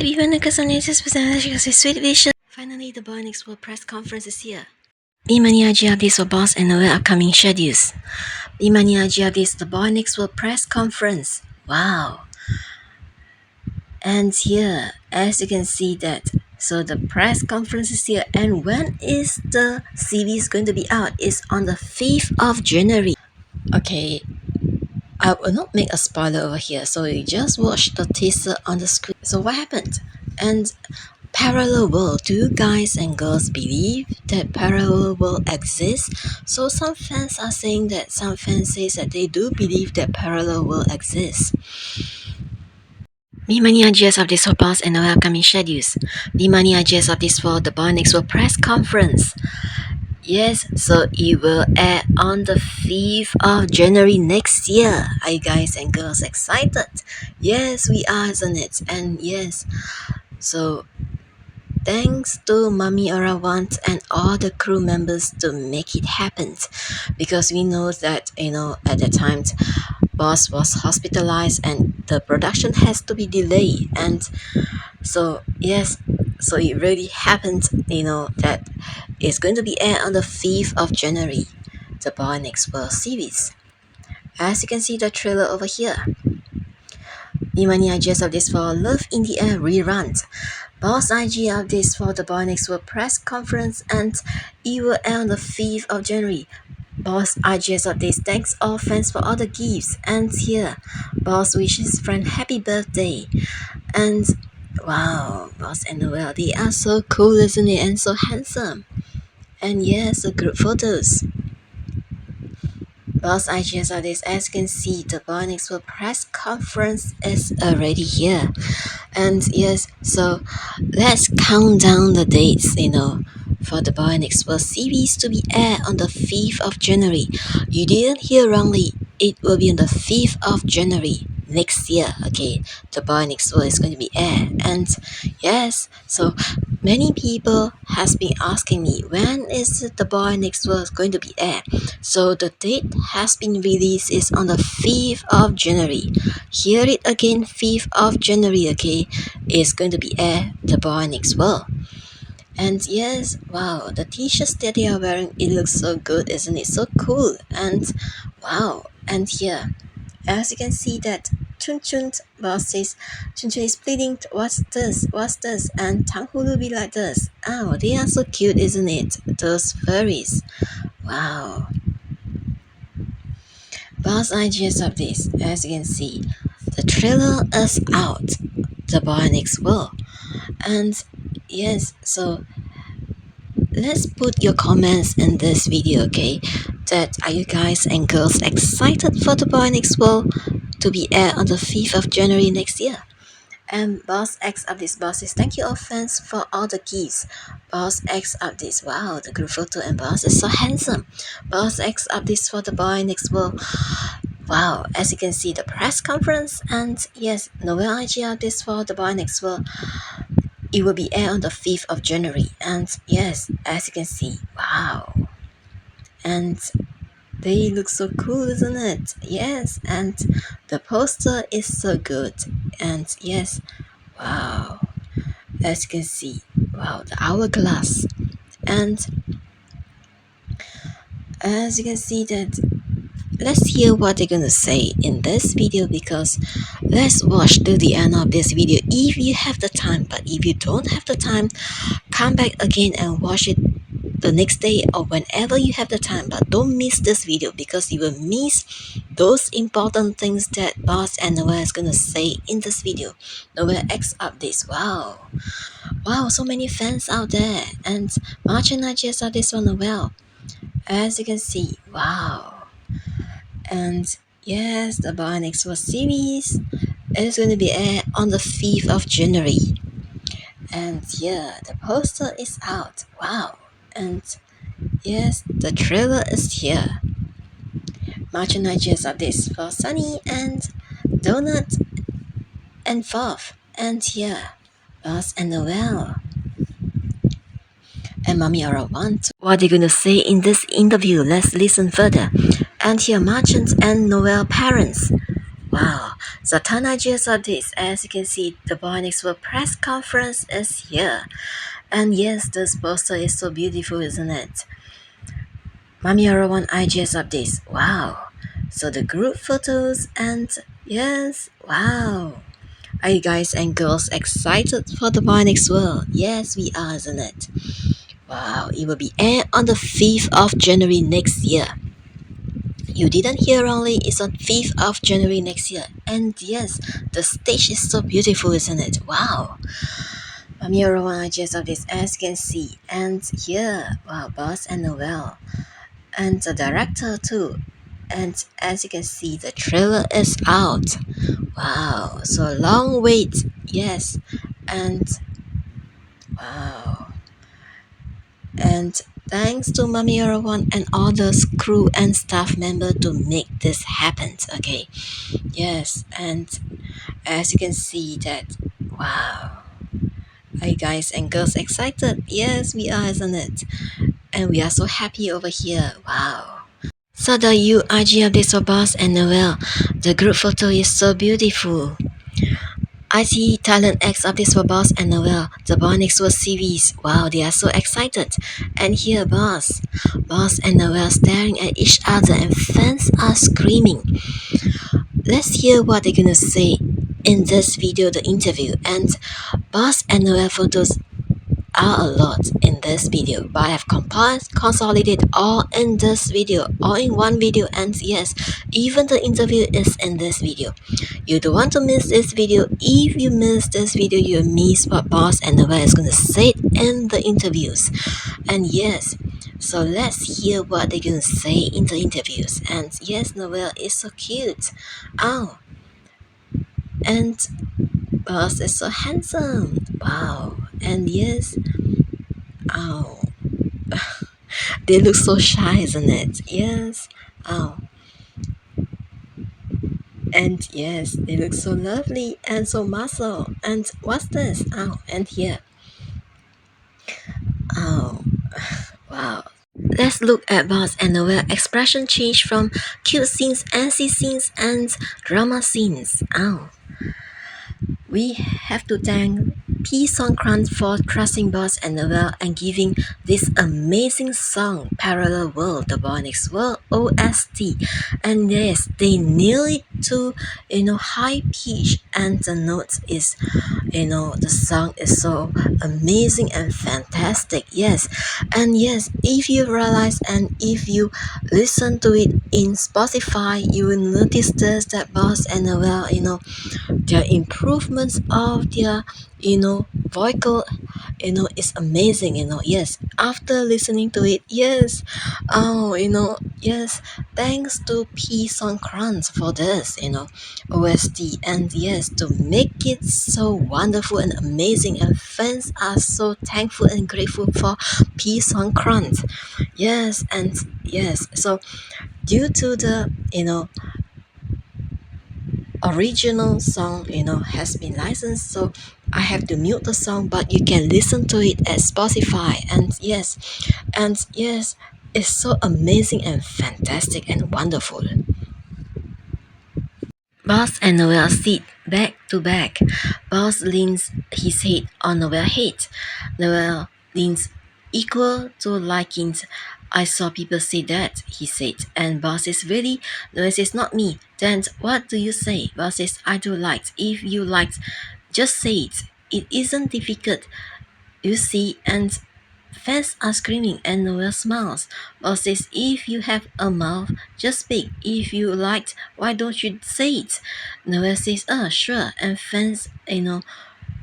Even the Casamnesis was a sweet vision. Finally, the BoNoH World Press Conference is here. BeMoney updates for Boss and Noeul upcoming schedules. BeMoney updates the BoNoH World Press Conference. Wow. And here, as you can see that, so the press conference is here. And when is the series going to be out? It's on the 5th of January. Okay, I will not make a spoiler over here, so you just watch the teaser on the screen. So what happened? And parallel world, do you guys and girls believe that parallel world exists? So some fans are saying that, some fans say that they do believe that parallel world exists. BeMoney updates for Boss and Noeul upcoming schedules. BeMoney updates for the BoNoH World Press Conference. Yes, so it will air on the 5th of January next year. Are you guys and girls excited? Yes, we are, isn't it? And yes, so thanks to Mami Arawant and all the crew members to make it happen, because we know that, at the time Boss was hospitalized and the production has to be delayed. And so yes, so it really happened, that it's going to be aired on the 5th of January, the BoNoH World series. As you can see the trailer over here. BeMoney updates for LoveInTheAir rerun. Boss IG updates for the BoNoH World Press Conference, and it will air on the 5th of January. Boss IGS updates thanks all fans for all the gifts, and here, Boss wishes friend happy birthday. And wow, Boss and Noeul, they are so cool, isn't it? And so handsome. And yes, the group photos. Boss IGS updates, as you can see, the BoNoH World Press Conference is already here. And yes, so let's count down the dates, for the BoNoH World series to be aired on the 5th of January. You didn't hear wrongly, it will be on the 5th of January next year. Okay, the BoNoH World is going to be aired. And yes, so many people has been asking me, when is the BoNoH World going to be aired? So the date has been released, is on the 5th of January. Hear it again, 5th of January, okay? It's going to be aired, the BoNoH World. And yes, wow, the t-shirts that they are wearing, it looks so good, isn't it? So cool. And wow, and here, as you can see that Chun Boss says, Chun is pleading, what's this? And Tang Hulu be like this. Oh, they are so cute, isn't it? Those furries. Wow. Boss IGS updates, as you can see, the trailer is out, the BoNoH World. And yes, so let's put your comments in this video, okay? That are you guys and girls excited for the BoNoH World to be aired on the 5th of January next year? And Boss X updates, Boss says, thank you all fans for all the gifts. Boss X updates, wow, the group photo and Boss is so handsome. Boss X updates for the BoNoH World. Wow, as you can see, the press conference. And yes, Noeul IG updates for the BoNoH World. It will be aired on the 5th of January. And yes, as you can see, wow. And they look so cool, isn't it? Yes, and the poster is so good. And yes, wow. As you can see, wow, the hourglass. And as you can see that, let's hear what they're gonna say in this video, because let's watch till the end of this video if you have the time. But if you don't have the time, come back again and watch it the next day or whenever you have the time. But don't miss this video, because you will miss those important things that Boss and Noeul is gonna say in this video. Noeul X updates, wow, so many fans out there. And merchandise updates for Noeul, as you can see, wow. And yes, the BoNoH World series is going to be aired on the 5th of January. And yeah, the poster is out. Wow. And yes, the trailer is here. Merchandise updates for Sunny and Donut and Fluff. And yeah, Boss and Noeul and Mami Arawant. What are they going to say in this interview? Let's listen further. And here, Merchant and Noeul parents. Wow. So 10 ideas of this. As you can see, the BoNoH World press conference is here. And yes, this poster is so beautiful, isn't it? Mamiara 1 IGS of this. Wow. So the group photos and yes, wow. Are you guys and girls excited for the BoNoH World? Yes, we are, isn't it? Wow, it will be aired on the 5th of January next year. You didn't hear wrongly, it's on 5th of January next year. And yes, the stage is so beautiful, isn't it? Wow. Mamiara 1 IGS of this, as you can see. And here, wow, Boss and Noeul. And the director too. And as you can see, the trailer is out. Wow, so long wait. Yes. And wow. And thanks to Mamiara 1 and all those crew and staff members to make this happen. Okay. Yes, and as you can see that, wow. Are you guys and girls excited? Yes, we are, isn't it? And we are so happy over here. Wow. So the UIG of this for Boss and Noeul. The group photo is so beautiful. I see talent X of this for Boss and Noeul. The BoNoH World series. Wow, they are so excited. And here Boss and Noeul staring at each other and fans are screaming. Let's hear what they're gonna say in this video, the interview. And Boss and Noeul photos are a lot in this video, but I have consolidated all in this video, all in one video. And yes, even the interview is in this video. You don't want to miss this video. If you miss this video, you miss what Boss and Noeul is going to say in the interviews. And yes, so let's hear what they're going to say in the interviews. And yes, Noeul is so cute. Oh, and Boss is so handsome. Wow. And yes, oh, they look so shy, isn't it? Yes. Oh. And yes, they look so lovely and so muscle. And what's this? Oh, and here. Oh, wow. Let's look at Boss and Noeul expression change from cute scenes, NC scenes, and drama scenes. Oh. We have to thank P. Songkran for trusting Boss and Noeul and giving this amazing song, Parallel World, the BoNoH World OST. And yes, they nail it to, high pitch, and the notes is, the song is so amazing and fantastic. Yes, and yes, if you realize and if you listen to it in Spotify, you will notice this, that Boss and Noeul, their improvements of their vocal is amazing. Yes, after listening to it, yes, yes, thanks to P Songkran for this OST, and yes, to make it so wonderful and amazing, and fans are so thankful and grateful for P Songkran. Yes, and yes, so due to the original song has been licensed, so I have to mute the song, but you can listen to it at Spotify. And yes, it's so amazing and fantastic and wonderful. Boss and Noeul sit back to back. Boss leans his head on Noeul's head. Noeul leans equal to likings. I saw people say that, he said. And Boss says, really? Noeul says, not me. Then what do you say? Boss says, I do like. If you liked, just say it. It isn't difficult. You see, and fans are screaming and Noeul smiles. Boss says, if you have a mouth, just speak. If you liked, why don't you say it? Noeul says, sure. And fans,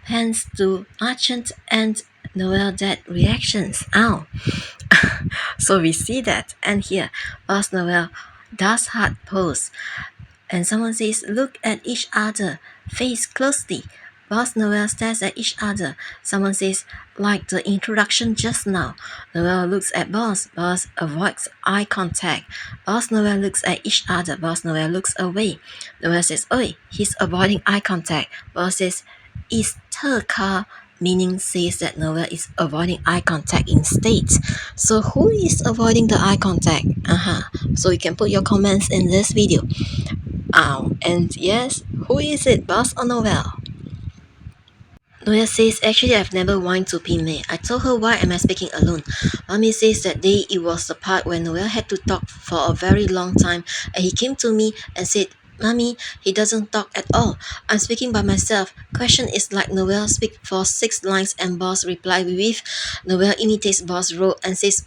hands to merchant and Noeul that reactions. Ow. So we see that. And here, Boss Noeul does hard pose. And someone says, look at each other, face closely. Boss Noeul stares at each other. Someone says, like the introduction just now. Noeul looks at Boss. Boss avoids eye contact. Boss Noeul looks at each other. Boss Noeul looks away. Noeul says, oi, he's avoiding eye contact. Boss says, is her car? Meaning says that Noeul is avoiding eye contact instead. So who is avoiding the eye contact? So you can put your comments in this video. And yes, who is it, Boss or Noeul? Noeul says, actually I've never whined to Pime. I told her why am I speaking alone. Mommy says that day it was the part when Noeul had to talk for a very long time and he came to me and said, Mommy, he doesn't talk at all. I'm speaking by myself. Question is like Noeul speak for 6 lines and Boss reply with Noeul imitates Boss role and says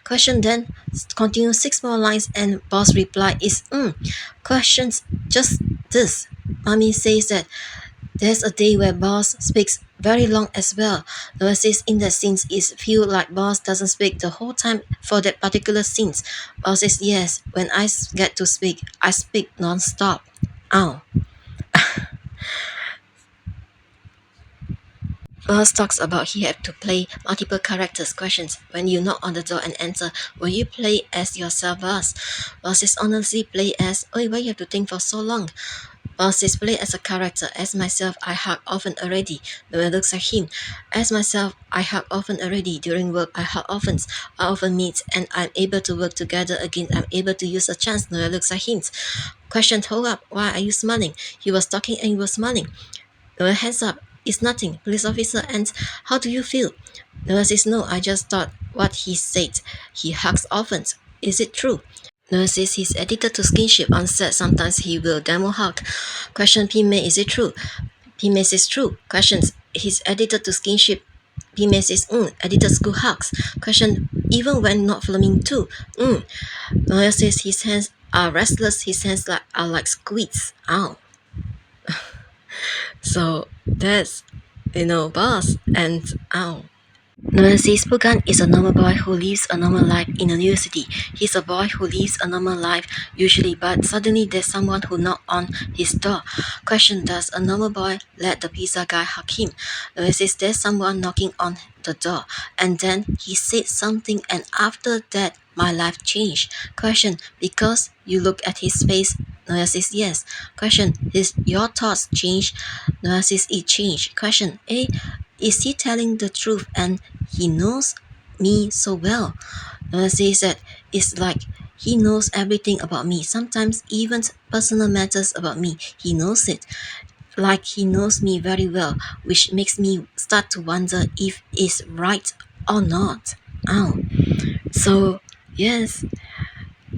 Question then continue 6 more lines and Boss reply is Questions just this. Mommy says that there's a day where Boss speaks very long as well. Noeul says in that scene it feel like Boss doesn't speak the whole time for that particular scene. Boss says yes, when I get to speak, I speak non-stop. Ow. Boss talks about he had to play multiple characters. Questions. When you knock on the door and enter, will you play as yourself, Boss? Boss says honestly play as, why you have to think for so long? Boss says play as a character. As myself, I hug often already. Noeul looks at him. As myself, I hug often already. During work, I hug often. I often meet and I'm able to work together again. I'm able to use a chance. Noeul looks at him. Question, hold up. Why are you smiling? He was talking and he was smiling. Noeul hands up. It's nothing. Police officer, and how do you feel? Noeul says no, I just thought what he said. He hugs often. Is it true? Noeul says he's addicted to skinship on set. Sometimes he will demo hug. Question, Pime, is it true? Pime says true. Questions, he's addicted to skinship. Pime says addicted to hugs. Question, even when not filming too. Noeul says his hands are restless. His hands are like squids. Ow. So that's, Boss and ow. Noeul says Pugan is a normal boy who lives a normal life in a new city. He's a boy who lives a normal life usually, but suddenly there's someone who knocked on his door. Question, does a normal boy let the pizza guy hug him? Noeul says there's someone knocking on the door, and then he said something, and after that my life changed. Question, because you look at his face? Noeul says yes. Question, your thoughts change? Noeul says it changed. Question, is he telling the truth and he knows me so well? Noeul says that it's like he knows everything about me. Sometimes even personal matters about me, he knows it. Like he knows me very well, which makes me start to wonder if it's right or not. So yes,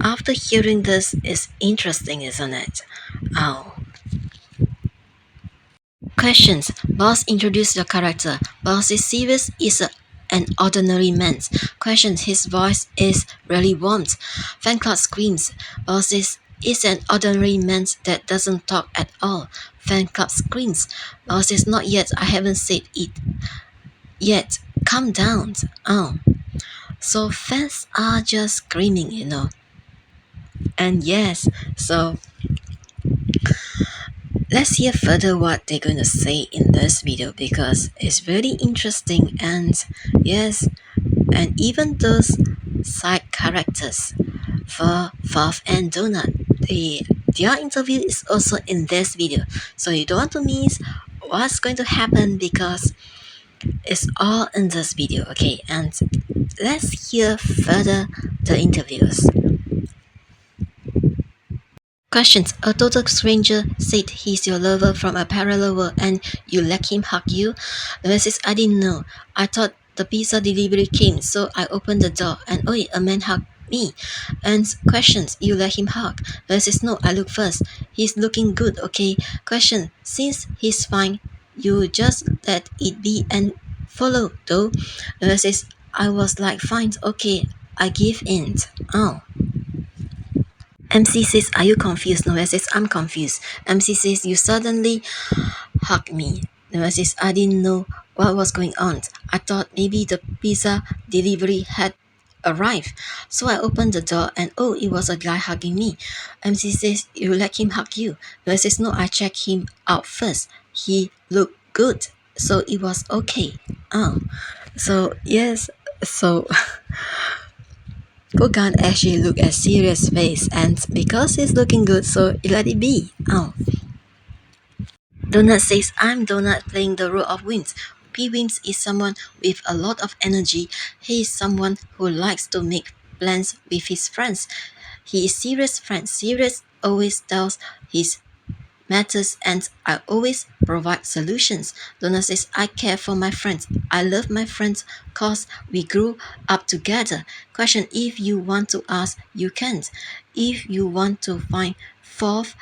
after hearing this, it's interesting, isn't it? Questions. Boss introduce the character. Boss is serious, is an ordinary man. Questions. His voice is really warm. Fan club screams. Boss is an ordinary man that doesn't talk at all. Fan club screams. Boss is not yet. I haven't said it yet. Calm down. So fans are just screaming, And yes, so let's hear further what they're going to say in this video because it's very interesting. And yes, and even those side characters for Fluff and Donut, their interview is also in this video, so you don't want to miss what's going to happen because it's all in this video. Okay, and let's hear further the interviews. Questions. A total stranger said he's your lover from a parallel world and you let him hug you? Noeul says, I didn't know. I thought the pizza delivery came, so I opened the door and a man hugged me. And questions. You let him hug? Noeul says, no, I look first. He's looking good, okay? Question. Since he's fine, you just let it be and follow, though? Noeul says, I was like, fine, okay, I give in. MC says, are you confused? Noeul says, I'm confused. MC says, you suddenly hug me. Noeul says, I didn't know what was going on. I thought maybe the pizza delivery had arrived. So I opened the door and it was a guy hugging me. MC says, you let him hug you. Noeul says, no, I checked him out first. He looked good. So it was okay. So yes, so Pugan actually look at serious face and because he's looking good, so let it be. Donut says, I'm Donut playing the role of Wims. Wims is someone with a lot of energy. He is someone who likes to make plans with his friends. he is serious friend. Serious always tells his matters and I always provide solutions. Donna says, I care for my friends. I love my friends cause we grew up together. Question, if you want to ask, you can't. If you want to find fault,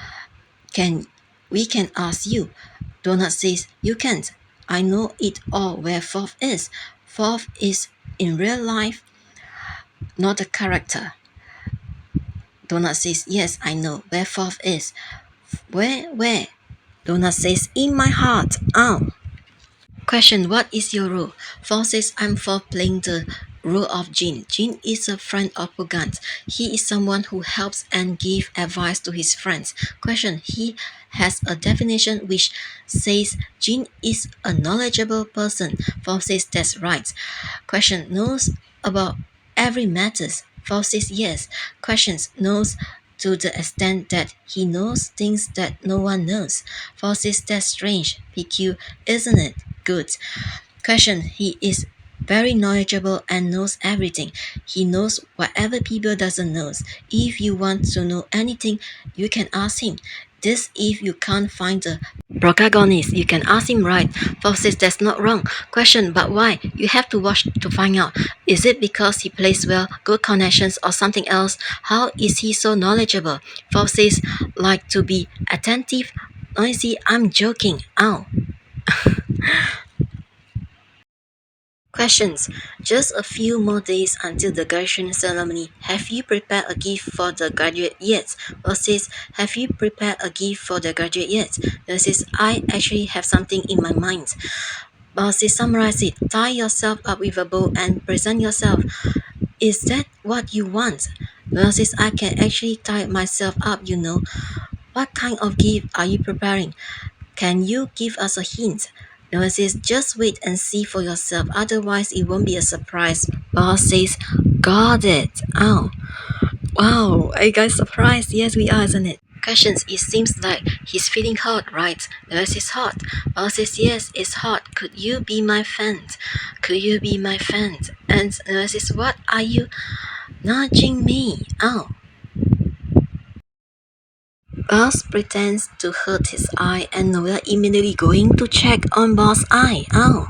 we can ask you. Donna says, you can't. I know it all where fault is. Fault is in real life, not a character. Donna says, yes, I know where fault is. Where? Donna says, in my heart. Ow. Question, what is your role? Fault says, I'm for playing the role of Jin. Jin is a friend of Pugans. He is someone who helps and gives advice to his friends. Question, he has a definition which says Jin is a knowledgeable person. Fault says, that's right. Question, knows about every matters. Fault says, yes. Questions, knows to the extent that he knows things that no one knows. Fault says, that's strange. PQ, isn't it? Good. Question, he is very knowledgeable and knows everything. He knows whatever people doesn't know. If you want to know anything, you can ask him. This if you can't find the protagonist, you can ask him, right? Fox says that's not wrong. Question, but why? You have to watch to find out. Is it because he plays well, good connections, or something else? How is he so knowledgeable? Fox says, like to be attentive, noisy. I'm joking. Ow. Questions. Just a few more days until the graduation ceremony. Have you prepared a gift for the graduate yet? Versus, have you prepared a gift for the graduate yet? Versus, I actually have something in my mind. Versus, summarize it. Tie yourself up with a bow and present yourself. Is that what you want? Versus, I can actually tie myself up, you know. What kind of gift are you preparing? Can you give us a hint? Noeul says, just wait and see for yourself, otherwise it won't be a surprise. Boss says, got it. Oh, wow, are you guys surprised? Yes, we are, isn't it? Questions, it seems like he's feeling hot, right? Noeul says, hot. Boss says, yes, it's hot. Could you be my friend? Could you be my friend? And Noeul says, what are you nudging me? Oh. Boss pretends to hurt his eye and Noeul immediately going to check on Boss' eye. Oh.